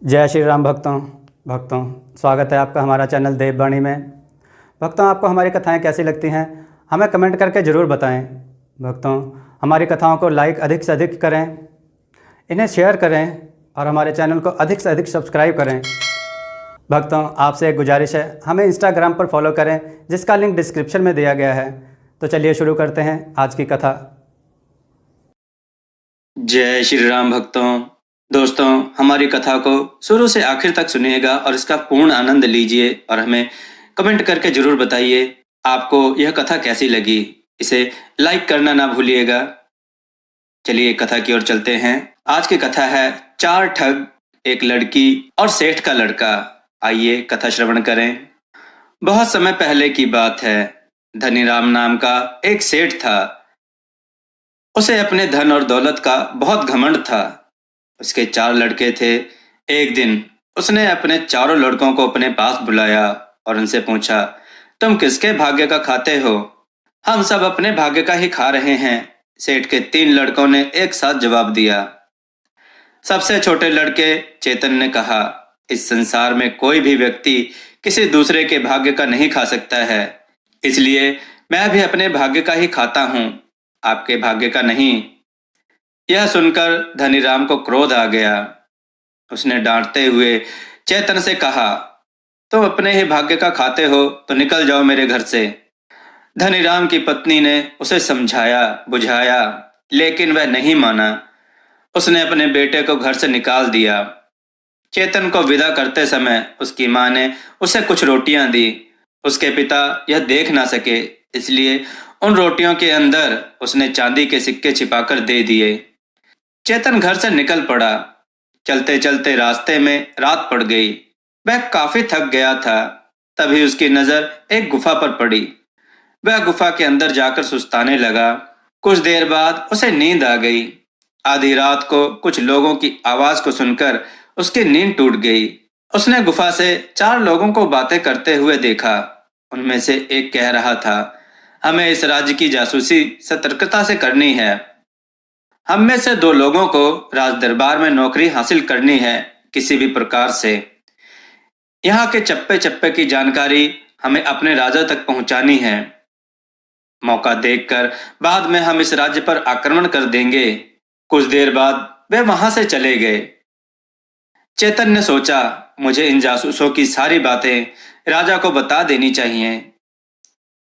जय श्री राम भक्तों स्वागत है आपका हमारा चैनल देववाणी में। भक्तों, आपको हमारी कथाएं कैसी लगती हैं हमें कमेंट करके ज़रूर बताएं। भक्तों, हमारी कथाओं को लाइक अधिक से अधिक करें, इन्हें शेयर करें और हमारे चैनल को अधिक से अधिक सब्सक्राइब करें। भक्तों, आपसे एक गुजारिश है, हमें इंस्टाग्राम पर फॉलो करें जिसका लिंक डिस्क्रिप्शन में दिया गया है। तो चलिए शुरू करते हैं आज की कथा। जय श्री राम भक्तों। दोस्तों, हमारी कथा को शुरू से आखिर तक सुनिएगा और इसका पूर्ण आनंद लीजिए और हमें कमेंट करके जरूर बताइए आपको यह कथा कैसी लगी। इसे लाइक करना ना भूलिएगा। चलिए कथा की ओर चलते हैं। आज की कथा है चार ठग, एक लड़की और सेठ का लड़का। आइए कथा श्रवण करें। बहुत समय पहले की बात है। धनीराम नाम का एक सेठ था। उसे अपने धन और दौलत का बहुत घमंड था। उसके 4 लड़के थे। एक दिन उसने अपने चारों लड़कों को अपने पास बुलाया और उनसे पूछा, तुम किसके भाग्य का खाते हो? हम सब अपने भाग्य का ही खा रहे हैं। सेठ के 3 लड़कों ने एक साथ जवाब दिया। सबसे छोटे लड़के चेतन ने कहा, इस संसार में कोई भी व्यक्ति किसी दूसरे के भाग्य का नहीं खा सकता है, इसलिए मैं भी अपने भाग्य का ही खाता हूँ, आपके भाग्य का नहीं। यह सुनकर धनीराम को क्रोध आ गया। उसने डांटते हुए चेतन से कहा, तुम अपने ही भाग्य का खाते हो तो निकल जाओ मेरे घर से। धनीराम की पत्नी ने उसे समझाया बुझाया, लेकिन वह नहीं माना। उसने अपने बेटे को घर से निकाल दिया। चेतन को विदा करते समय उसकी मां ने उसे कुछ रोटियां दी। उसके पिता यह देख ना सके, इसलिए उन रोटियों के अंदर उसने चांदी के सिक्के छिपाकर दे दिए। चेतन घर से निकल पड़ा। चलते चलते रास्ते में रात पड़ गई। वह काफी थक गया था। तभी उसकी नजर एक गुफा पर पड़ी। वह गुफा के अंदर जाकर सुस्ताने लगा। कुछ देर बाद उसे नींद आ गई। आधी रात को कुछ लोगों की आवाज को सुनकर उसकी नींद टूट गई। उसने गुफा से 4 लोगों को बातें करते हुए देखा। उनमें से एक कह रहा था, हमें इस राज्य की जासूसी सतर्कता से करनी है। हम में से 2 लोगों को राज दरबार में नौकरी हासिल करनी है, किसी भी प्रकार से। यहाँ के चप्पे चप्पे की जानकारी हमें अपने राजा तक पहुंचानी है। मौका देखकर बाद में हम इस राज्य पर आक्रमण कर देंगे। कुछ देर बाद वे वहां से चले गए। चेतन ने सोचा, मुझे इन जासूसों की सारी बातें राजा को बता देनी चाहिए।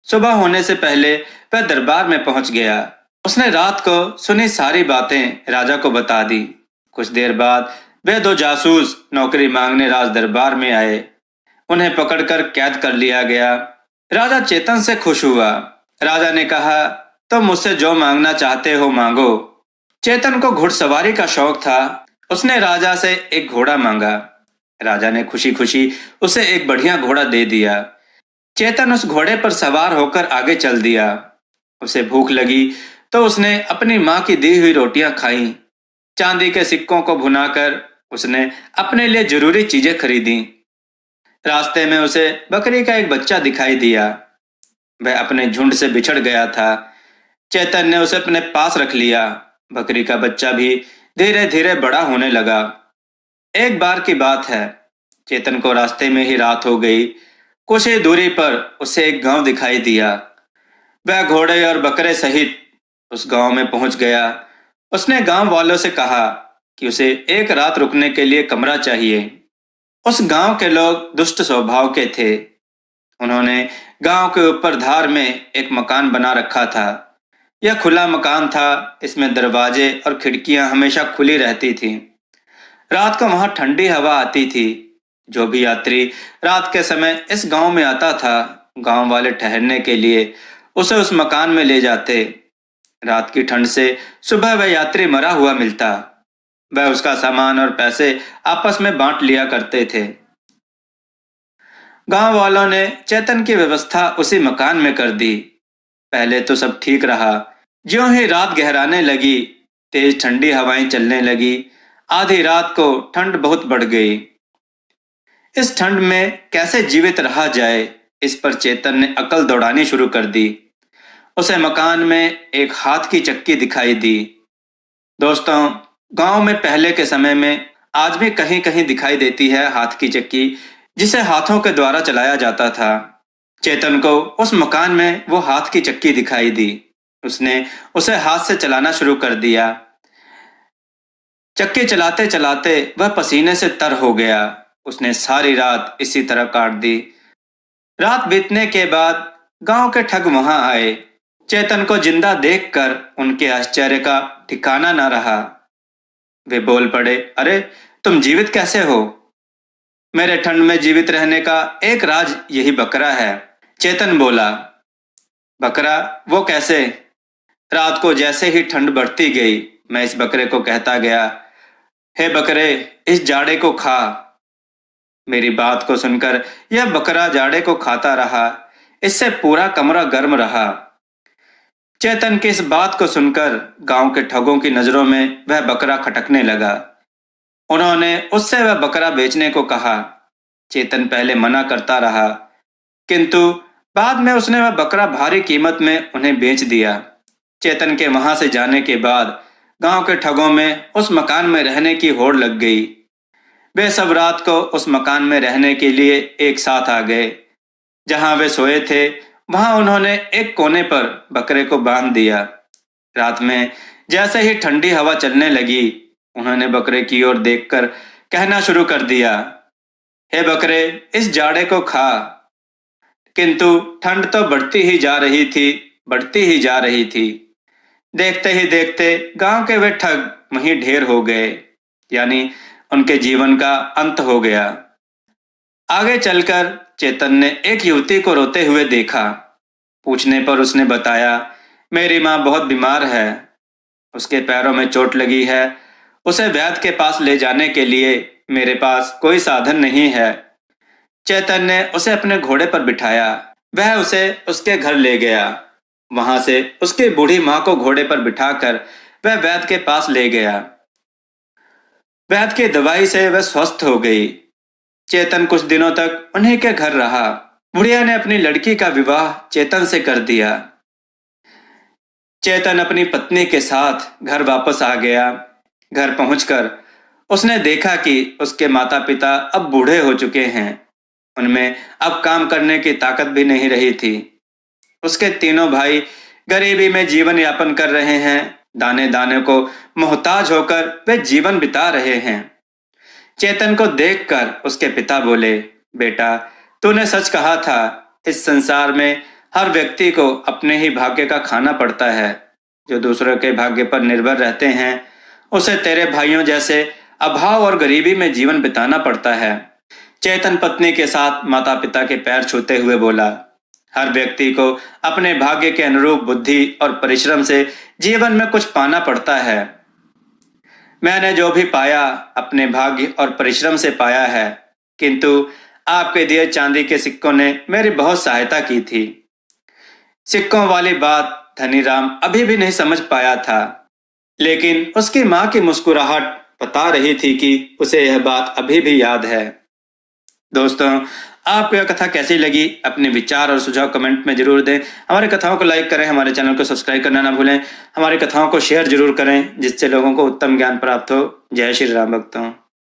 सुबह होने से पहले वह दरबार में पहुंच गया। उसने रात को सुनी सारी बातें राजा को बता दी। कुछ देर बाद वे 2 जासूस नौकरी मांगने राज दरबार में आए। उन्हें पकड़कर कैद कर लिया गया। राजा चेतन से खुश हुआ। राजा ने कहा, तुम मुझसे जो मांगना चाहते हो मांगो। चेतन को घुड़सवारी का शौक था। उसने राजा से एक घोड़ा मांगा। राजा ने खुशी खुशी उसे एक बढ़िया घोड़ा दे दिया। चेतन उस घोड़े पर सवार होकर आगे चल दिया। उसे भूख लगी तो उसने अपनी मां की दी हुई रोटियां खाईं। चांदी के सिक्कों को भुनाकर उसने अपने लिए जरूरी चीजें खरीदी। रास्ते में उसे बकरी का एक बच्चा दिखाई दिया। वह अपने झुंड से बिछड़ गया था। चेतन ने उसे अपने पास रख लिया। बकरी का बच्चा भी धीरे धीरे बड़ा होने लगा। एक बार की बात है, चेतन को रास्ते में ही रात हो गई। कुछ ही दूरी पर उसे एक गांव दिखाई दिया। वह घोड़े और बकरे सहित उस गांव में पहुंच गया। उसने गांव वालों से कहा कि उसे एक रात रुकने के लिए कमरा चाहिए। उस गांव के लोग दुष्ट स्वभाव के थे। उन्होंने गांव के ऊपर धार में एक मकान बना रखा था। यह खुला मकान था। इसमें दरवाजे और खिड़कियां हमेशा खुली रहती थीं। रात को वहां ठंडी हवा आती थी। जो भी यात्री रात के समय इस गांव में आता था, गांव वाले ठहरने के लिए उसे उस मकान में ले जाते। रात की ठंड से सुबह वह यात्री मरा हुआ मिलता। वह उसका सामान और पैसे आपस में बांट लिया करते थे। गांव वालों ने चेतन की व्यवस्था उसी मकान में कर दी। पहले तो सब ठीक रहा। ज्यों ही रात गहराने लगी, तेज ठंडी हवाएं चलने लगी। आधी रात को ठंड बहुत बढ़ गई। इस ठंड में कैसे जीवित रहा जाए, इस पर चेतन ने अकल दौड़ानी शुरू कर दी। उसे मकान में एक हाथ की चक्की दिखाई दी। दोस्तों, गांव में पहले के समय में आज भी कहीं कहीं दिखाई देती है हाथ की चक्की, जिसे हाथों के द्वारा चलाया जाता था। चेतन को उस मकान में वो हाथ की चक्की दिखाई दी। उसने उसे हाथ से चलाना शुरू कर दिया। चक्की चलाते चलाते वह पसीने से तर हो गया। उसने सारी रात इसी तरह काट दी। रात बीतने के बाद गांव के ठग वहां आए। चेतन को जिंदा देखकर उनके आश्चर्य का ठिकाना न रहा। वे बोल पड़े, अरे तुम जीवित कैसे हो? मेरे ठंड में जीवित रहने का एक राज यही बकरा है। चेतन बोला, बकरा? वो कैसे? रात को जैसे ही ठंड बढ़ती गई, मैं इस बकरे को कहता गया, हे बकरे, इस जाड़े को खा। मेरी बात को सुनकर यह बकरा जाड़े को खाता रहा। इससे पूरा कमरा गर्म रहा। चेतन की इस बात को सुनकर गांव के ठगों की नजरों में वह बकरा खटकने लगा। उन्होंने उससे वह बकरा बेचने को कहा। चेतन पहले मना करता रहा, किंतु बाद में उसने वह बकरा भारी कीमत में उन्हें बेच दिया। चेतन के वहां से जाने के बाद गांव के ठगों में उस मकान में रहने की होड़ लग गई। वे सब रात को उस मकान में रहने के लिए एक साथ आ गए। जहां वे सोए थे वहां उन्होंने एक कोने पर बकरे को बांध दिया। रात में जैसे ही ठंडी हवा चलने लगी, उन्होंने बकरे की ओर देखकर कहना शुरू कर दिया, हे बकरे, इस जाड़े को खा। किंतु ठंड तो बढ़ती ही जा रही थी, बढ़ती ही जा रही थी। देखते ही देखते गांव के वे ठग वहीं ढेर हो गए, यानी उनके जीवन का अंत हो गया। आगे चलकर चेतन ने एक युवती को रोते हुए देखा। पूछने पर उसने बताया, मेरी माँ बहुत बीमार है, उसके पैरों में चोट लगी है। उसे वैद्य के पास ले जाने के लिए मेरे पास कोई साधन नहीं है। चेतन ने उसे अपने घोड़े पर बिठाया। वह उसे उसके घर ले गया। वहां से उसकी बूढ़ी माँ को घोड़े पर बिठाकर वह वैद्य के पास ले गया। वैद्य की दवाई से वह स्वस्थ हो गई। चेतन कुछ दिनों तक उन्हीं के घर रहा। बुढ़िया ने अपनी लड़की का विवाह चेतन से कर दिया। चेतन अपनी पत्नी के साथ घर वापस आ गया। घर पहुंचकर उसने देखा कि उसके माता पिता अब बूढ़े हो चुके हैं। उनमें अब काम करने की ताकत भी नहीं रही थी। उसके तीनों भाई गरीबी में जीवन यापन कर रहे हैं। दाने दाने को मोहताज होकर वे जीवन बिता रहे हैं। चेतन को देखकर उसके पिता बोले, बेटा, तूने सच कहा था। इस संसार में हर व्यक्ति को अपने ही भाग्य का खाना पड़ता है। जो दूसरों के भाग्य पर निर्भर रहते हैं, उसे तेरे भाइयों जैसे अभाव और गरीबी में जीवन बिताना पड़ता है। चेतन पत्नी के साथ माता पिता के पैर छूते हुए बोला, हर व्यक्ति को अपने भाग्य के अनुरूप बुद्धि और परिश्रम से जीवन में कुछ पाना पड़ता है। मैंने जो भी पाया अपने भाग्य और परिश्रम से पाया है, किंतु आपके दिए चांदी के सिक्कों ने मेरी बहुत सहायता की थी। सिक्कों वाली बात धनीराम अभी भी नहीं समझ पाया था, लेकिन उसकी मां की मुस्कुराहट बता रही थी कि उसे यह बात अभी भी याद है। दोस्तों, आपको यह कथा कैसी लगी? अपने विचार और सुझाव कमेंट में जरूर दें। हमारी कथाओं को लाइक करें, हमारे चैनल को सब्सक्राइब करना ना भूलें। हमारी कथाओं को शेयर जरूर करें, जिससे लोगों को उत्तम ज्ञान प्राप्त हो। जय श्री राम भक्तों।